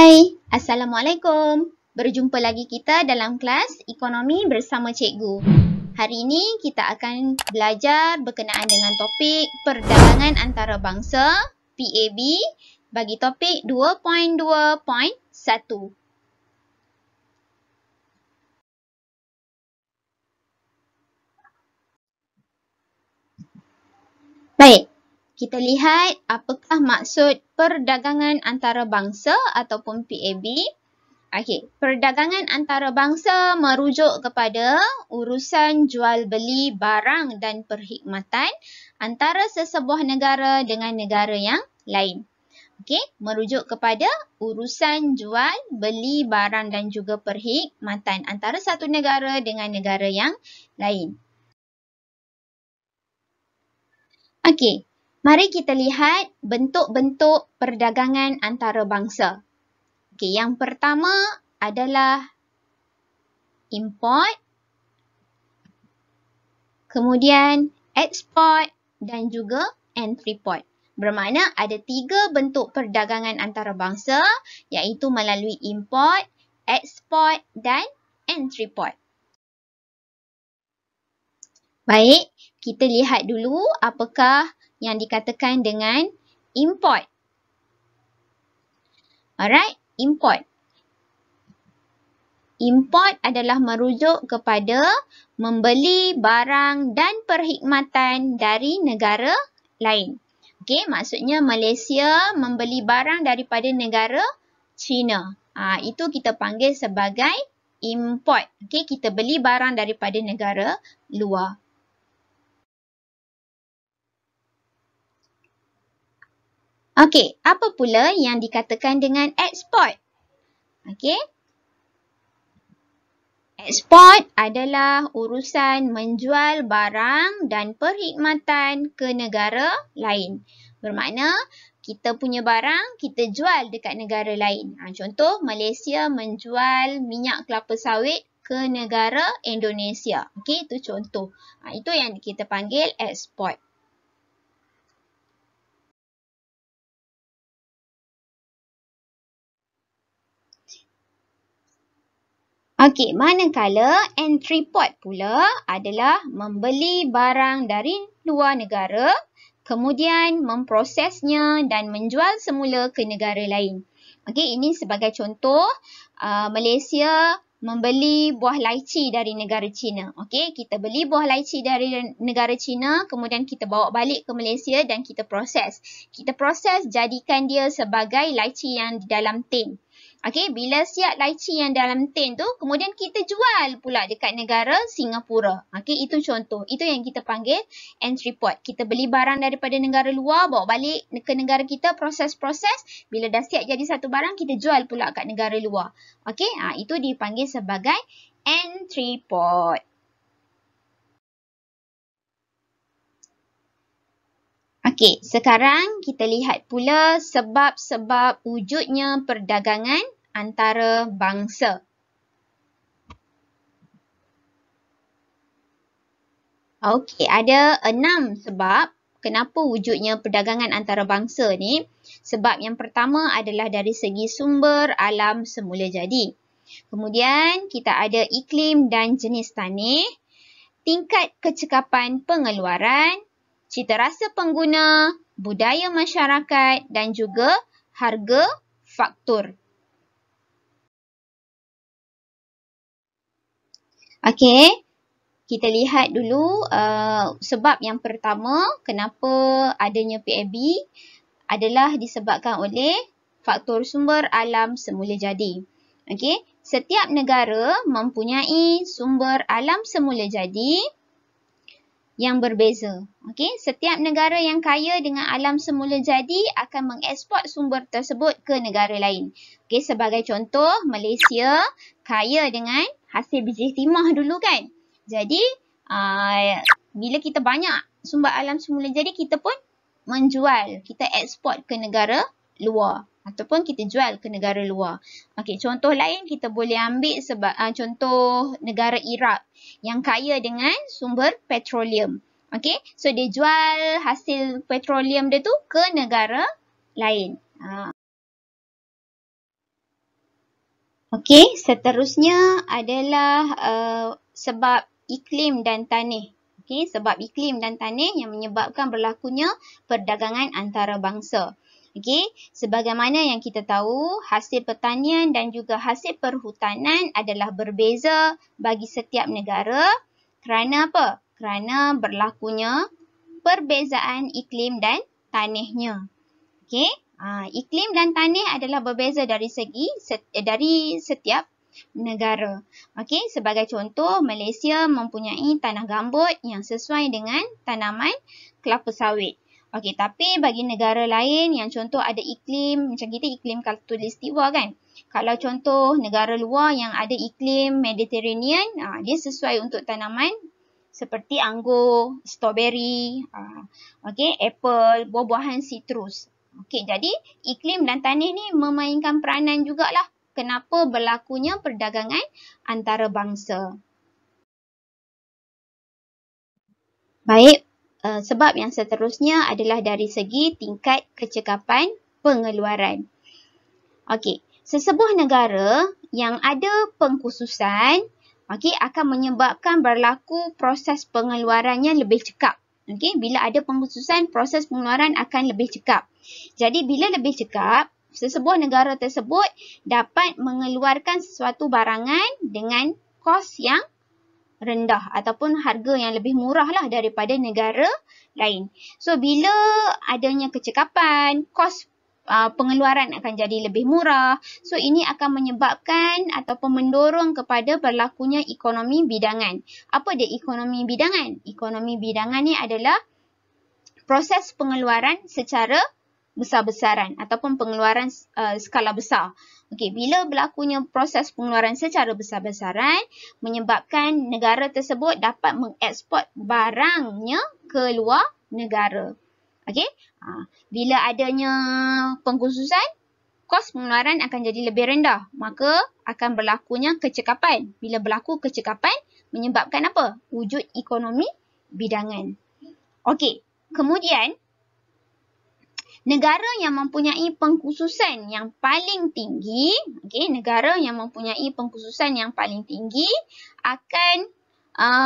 Hai, Assalamualaikum. Berjumpa lagi kita dalam kelas Ekonomi bersama Cikgu. Hari ini kita akan belajar berkenaan dengan topik perdagangan antarabangsa PAB bagi topik 2.2.1. Baik, kita lihat apakah maksud perdagangan antarabangsa ataupun PAB. Okey, perdagangan antarabangsa merujuk kepada urusan jual beli barang dan perkhidmatan antara sesebuah negara dengan negara yang lain. Okey, merujuk kepada urusan jual beli barang dan juga perkhidmatan antara satu negara dengan negara yang lain. Okey, mari kita lihat bentuk-bentuk perdagangan antarabangsa. Okey, yang pertama adalah import, kemudian export dan juga entry port. Bermakna ada 3 bentuk perdagangan antarabangsa iaitu melalui import, export dan entry port. Baik, kita lihat dulu apakah yang dikatakan dengan import. Alright, import. Import adalah merujuk kepada membeli barang dan perkhidmatan dari negara lain. Okey, maksudnya Malaysia membeli barang daripada negara China. Itu kita panggil sebagai import. Okey, kita beli barang daripada negara luar. Okey, apa pula yang dikatakan dengan export? Okey. Ekspor adalah urusan menjual barang dan perkhidmatan ke negara lain. Bermakna kita punya barang kita jual dekat negara lain. Contoh Malaysia menjual minyak kelapa sawit ke negara Indonesia. Okey, itu contoh. Itu yang kita panggil ekspor. Okey, manakala entry port pula adalah membeli barang dari luar negara, kemudian memprosesnya dan menjual semula ke negara lain. Okey, ini sebagai contoh, Malaysia membeli buah laici dari negara China. Okey, kita beli buah laici dari negara China, kemudian kita bawa balik ke Malaysia dan kita proses. Kita proses jadikan dia sebagai laici yang di dalam tin. Okey, bila siap laici yang dalam tin tu, kemudian kita jual pula dekat negara Singapura. Okey, itu contoh. Itu yang kita panggil entry port. Kita beli barang daripada negara luar, bawa balik ke negara kita, proses-proses. Bila dah siap jadi satu barang, kita jual pula kat negara luar. Okey, itu dipanggil sebagai entry port. Okey, sekarang kita lihat pula sebab-sebab wujudnya perdagangan antarabangsa. Okey, ada 6 sebab kenapa wujudnya perdagangan antarabangsa ni. Sebab yang pertama adalah dari segi sumber alam semula jadi. Kemudian kita ada iklim dan jenis tanah, tingkat kecekapan pengeluaran, cita rasa pengguna, budaya masyarakat dan juga harga faktur. Okey, kita lihat dulu sebab yang pertama kenapa adanya PAB adalah disebabkan oleh faktor sumber alam semula jadi. Okey, setiap negara mempunyai sumber alam semula jadi yang berbeza. Okey, setiap negara yang kaya dengan alam semula jadi akan mengeksport sumber tersebut ke negara lain. Okey, sebagai contoh, Malaysia kaya dengan hasil biji timah dulu kan. Jadi, bila kita banyak sumber alam semula jadi, kita pun menjual, kita eksport ke negara luar ataupun kita jual ke negara luar. Okey, contoh lain kita boleh ambil contoh negara Iraq yang kaya dengan sumber petroleum. Okey, so dia jual hasil petroleum dia tu ke negara lain. Okey, seterusnya adalah sebab iklim dan tanah. Okey, sebab iklim dan tanah yang menyebabkan berlakunya perdagangan antarabangsa. Okey, sebagaimana yang kita tahu, hasil pertanian dan juga hasil perhutanan adalah berbeza bagi setiap negara. Kerana apa? Kerana berlakunya perbezaan iklim dan tanahnya. Okey, iklim dan tanah adalah berbeza dari setiap negara. Okey, sebagai contoh, Malaysia mempunyai tanah gambut yang sesuai dengan tanaman kelapa sawit. Okey, tapi bagi negara lain yang contoh ada iklim, macam kita iklim khatulistiwa kan. Kalau contoh negara luar yang ada iklim Mediterranean, dia sesuai untuk tanaman seperti anggur, strawberry, okey, apple, buah-buahan citrus. Okey, jadi iklim dan tanah ni memainkan peranan jugalah kenapa berlakunya perdagangan antarabangsa. Baik, sebab yang seterusnya adalah dari segi tingkat kecekapan pengeluaran. Okey, sesebuah negara yang ada pengkhususan akan menyebabkan berlaku proses pengeluarannya lebih cekap. Okey, bila ada pengkhususan, proses pengeluaran akan lebih cekap. Jadi bila lebih cekap, sesebuah negara tersebut dapat mengeluarkan sesuatu barangan dengan kos yang rendah ataupun harga yang lebih murah lah daripada negara lain. So bila adanya kecekapan, kos pengeluaran akan jadi lebih murah. So ini akan menyebabkan ataupun mendorong kepada berlakunya ekonomi bidangan. Apa dia ekonomi bidangan? Ekonomi bidangan ni adalah proses pengeluaran secara besar-besaran ataupun pengeluaran skala besar. Okey, bila berlakunya proses pengeluaran secara besar-besaran menyebabkan negara tersebut dapat mengeksport barangnya ke luar negara. Okey, bila adanya pengkhususan, kos pengeluaran akan jadi lebih rendah. Maka akan berlakunya kecekapan. Bila berlaku kecekapan, menyebabkan apa? Wujud ekonomi bidangan. Okey, kemudian negara yang mempunyai pengkhususan yang paling tinggi, negara yang mempunyai pengkhususan yang paling tinggi akan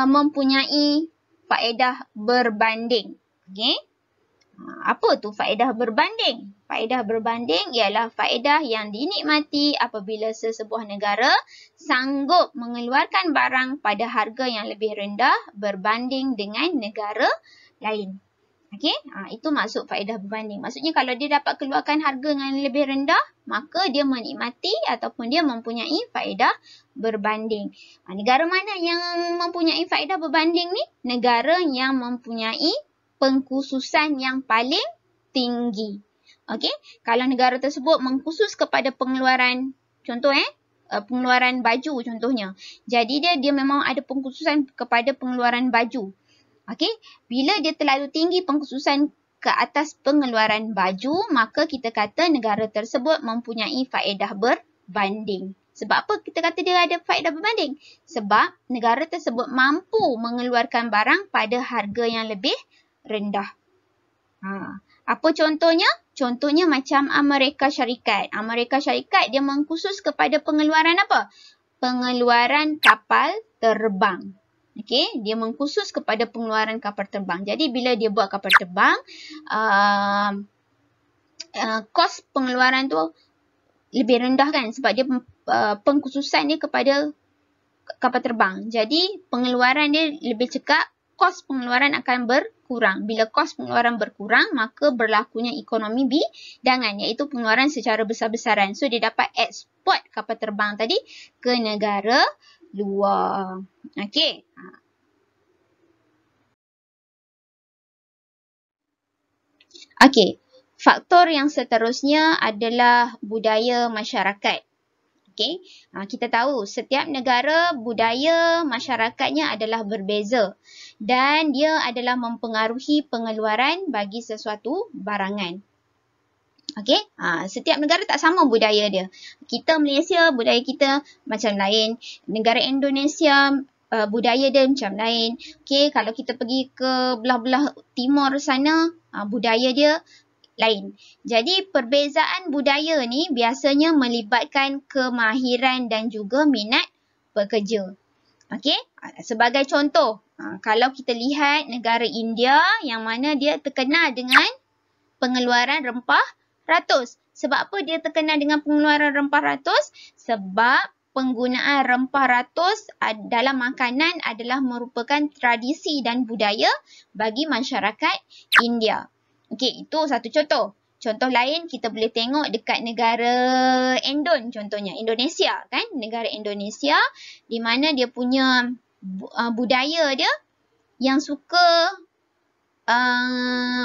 mempunyai faedah berbanding. Apa tu faedah berbanding? Faedah berbanding ialah faedah yang dinikmati apabila sesebuah negara sanggup mengeluarkan barang pada harga yang lebih rendah berbanding dengan negara lain. Okey, itu maksud faedah berbanding. Maksudnya kalau dia dapat keluarkan harga yang lebih rendah, maka dia menikmati ataupun dia mempunyai faedah berbanding. Negara mana yang mempunyai faedah berbanding ni? Negara yang mempunyai pengkhususan yang paling tinggi. Okey, kalau negara tersebut mengkhusus kepada pengeluaran, contoh pengeluaran baju contohnya. Jadi dia memang ada pengkhususan kepada pengeluaran baju. Okey, bila dia terlalu tinggi pengkhususan ke atas pengeluaran baju, maka kita kata negara tersebut mempunyai faedah berbanding. Sebab apa kita kata dia ada faedah berbanding? Sebab negara tersebut mampu mengeluarkan barang pada harga yang lebih rendah. Apa contohnya? Contohnya macam Amerika Syarikat. Amerika Syarikat dia mengkhusus kepada pengeluaran apa? Pengeluaran kapal terbang. Okey, dia mengkhusus kepada pengeluaran kapal terbang. Jadi bila dia buat kapal terbang, kos pengeluaran tu lebih rendah kan sebab dia pengkhususan dia kepada kapal terbang. Jadi pengeluaran dia lebih cekap, kos pengeluaran akan berkurang. Bila kos pengeluaran berkurang, maka berlakunya ekonomi bidangan iaitu pengeluaran secara besar-besaran. So dia dapat eksport kapal terbang tadi ke negara luar. Okey. Okey. Faktor yang seterusnya adalah budaya masyarakat. Okey. Kita tahu setiap negara budaya masyarakatnya adalah berbeza dan dia adalah mempengaruhi pengeluaran bagi sesuatu barangan. Okey, setiap negara tak sama budaya dia. Kita Malaysia, budaya kita macam lain. Negara Indonesia, budaya dia macam lain. Okey, kalau kita pergi ke belah-belah timur sana, budaya dia lain. Jadi perbezaan budaya ni biasanya melibatkan kemahiran dan juga minat pekerja. Okey, sebagai contoh, kalau kita lihat negara India yang mana dia terkenal dengan pengeluaran rempah ratus. Sebab apa dia terkenal dengan pengeluaran rempah ratus? Sebab penggunaan rempah ratus dalam makanan adalah merupakan tradisi dan budaya bagi masyarakat India. Okey, itu satu contoh. Contoh lain kita boleh tengok dekat negara contohnya Indonesia kan, negara Indonesia di mana dia punya budaya dia yang suka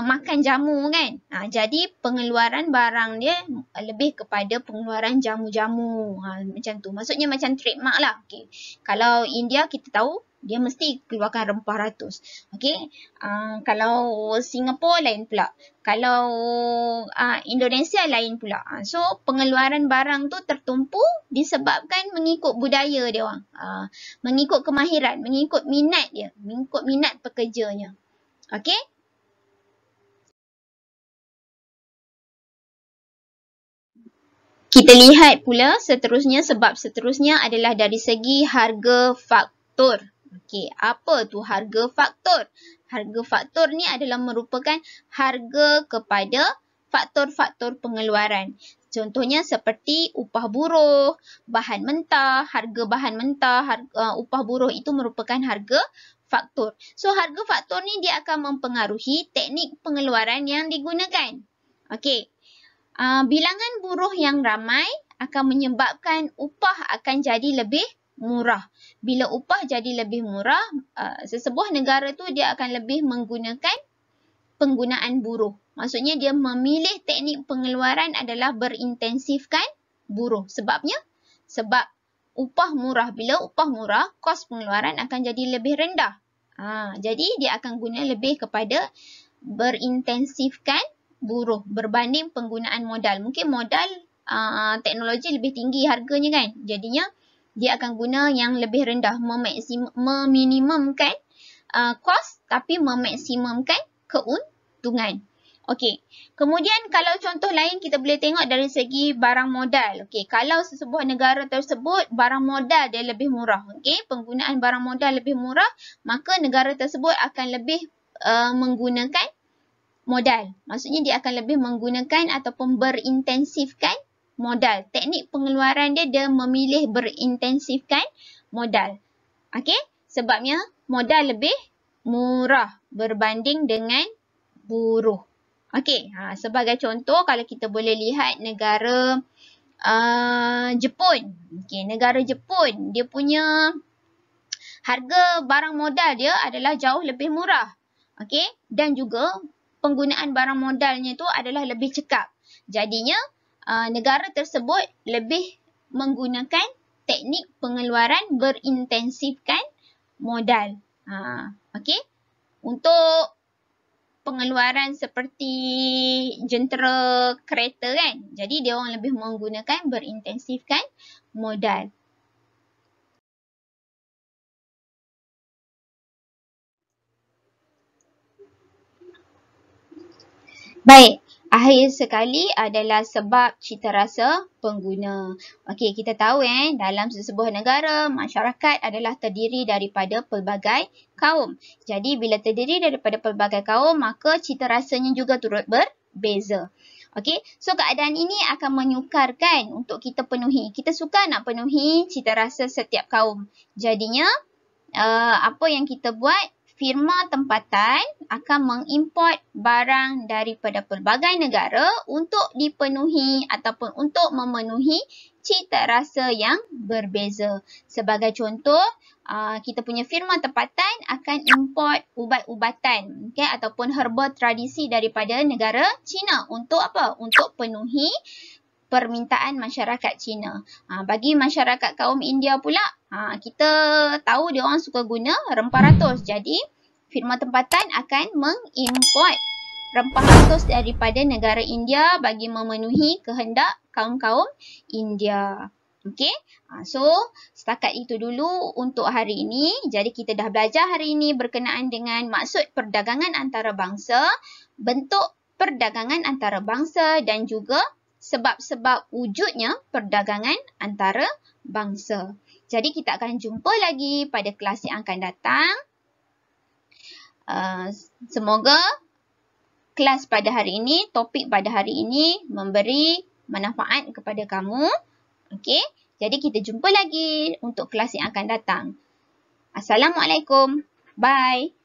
makan jamu kan. Jadi pengeluaran barang dia lebih kepada pengeluaran jamu-jamu. Macam tu. Maksudnya macam trademark lah. Okay. Kalau India kita tahu dia mesti keluarkan rempah ratus. Okay. Kalau Singapura lain pula. Kalau Indonesia lain pula. So pengeluaran barang tu tertumpu disebabkan mengikut budaya dia orang. Mengikut kemahiran, mengikut minat dia, mengikut minat pekerjanya. Okey? Kita lihat pula sebab seterusnya adalah dari segi harga faktor. Okey, apa tu harga faktor? Harga faktor ni adalah merupakan harga kepada faktor-faktor pengeluaran. Contohnya seperti upah buruh, bahan mentah, harga bahan mentah, upah buruh itu merupakan harga faktor. So, harga faktor ni dia akan mempengaruhi teknik pengeluaran yang digunakan. Okey. Bilangan buruh yang ramai akan menyebabkan upah akan jadi lebih murah. Bila upah jadi lebih murah, sesebuah negara tu dia akan lebih menggunakan penggunaan buruh. Maksudnya dia memilih teknik pengeluaran adalah berintensifkan buruh. Sebabnya? Sebab upah murah. Bila upah murah, kos pengeluaran akan jadi lebih rendah. Jadi dia akan guna lebih kepada berintensifkan buruh berbanding penggunaan modal. Mungkin modal teknologi lebih tinggi harganya kan. Jadinya dia akan guna yang lebih rendah. Meminimumkan kos tapi memaksimumkan keuntungan. Okey. Kemudian kalau contoh lain kita boleh tengok dari segi barang modal. Okey, kalau sesebuah negara tersebut barang modal dia lebih murah, okey, penggunaan barang modal lebih murah, maka negara tersebut akan lebih menggunakan modal. Maksudnya dia akan lebih menggunakan ataupun berintensifkan modal. Teknik pengeluaran dia memilih berintensifkan modal. Okey, sebabnya modal lebih murah berbanding dengan buruh. Okey, sebagai contoh kalau kita boleh lihat negara Jepun. Okey, negara Jepun dia punya harga barang modal dia adalah jauh lebih murah. Okey, dan juga penggunaan barang modalnya itu adalah lebih cekap. Jadinya negara tersebut lebih menggunakan teknik pengeluaran berintensifkan modal. Okey, untuk pengeluaran seperti jentera kereta kan. Jadi dia orang lebih menggunakan berintensifkan modal. Baik, akhir sekali adalah sebab cita rasa pengguna. Okey, kita tahu dalam sesebuah negara, masyarakat adalah terdiri daripada pelbagai kaum. Jadi bila terdiri daripada pelbagai kaum, maka cita rasanya juga turut berbeza. Okey, so keadaan ini akan menyukarkan untuk kita penuhi. Kita suka nak penuhi cita rasa setiap kaum. Jadinya, apa yang kita buat? Firma tempatan akan mengimport barang daripada pelbagai negara untuk dipenuhi ataupun untuk memenuhi cita rasa yang berbeza. Sebagai contoh, kita punya firma tempatan akan import ubat-ubatan ataupun herba tradisi daripada negara China. Untuk apa? Untuk penuhi permintaan masyarakat Cina. Bagi masyarakat kaum India pula, kita tahu dia orang suka guna rempah ratus. Jadi, firma tempatan akan mengimport rempah ratus daripada negara India bagi memenuhi kehendak kaum-kaum India. Okey, so setakat itu dulu untuk hari ini. Jadi kita dah belajar hari ini berkenaan dengan maksud perdagangan antarabangsa, bentuk perdagangan antarabangsa dan juga sebab-sebab wujudnya perdagangan antarabangsa. Jadi kita akan jumpa lagi pada kelas yang akan datang. Semoga kelas pada hari ini, topik pada hari ini memberi manfaat kepada kamu. Okey, jadi kita jumpa lagi untuk kelas yang akan datang. Assalamualaikum. Bye.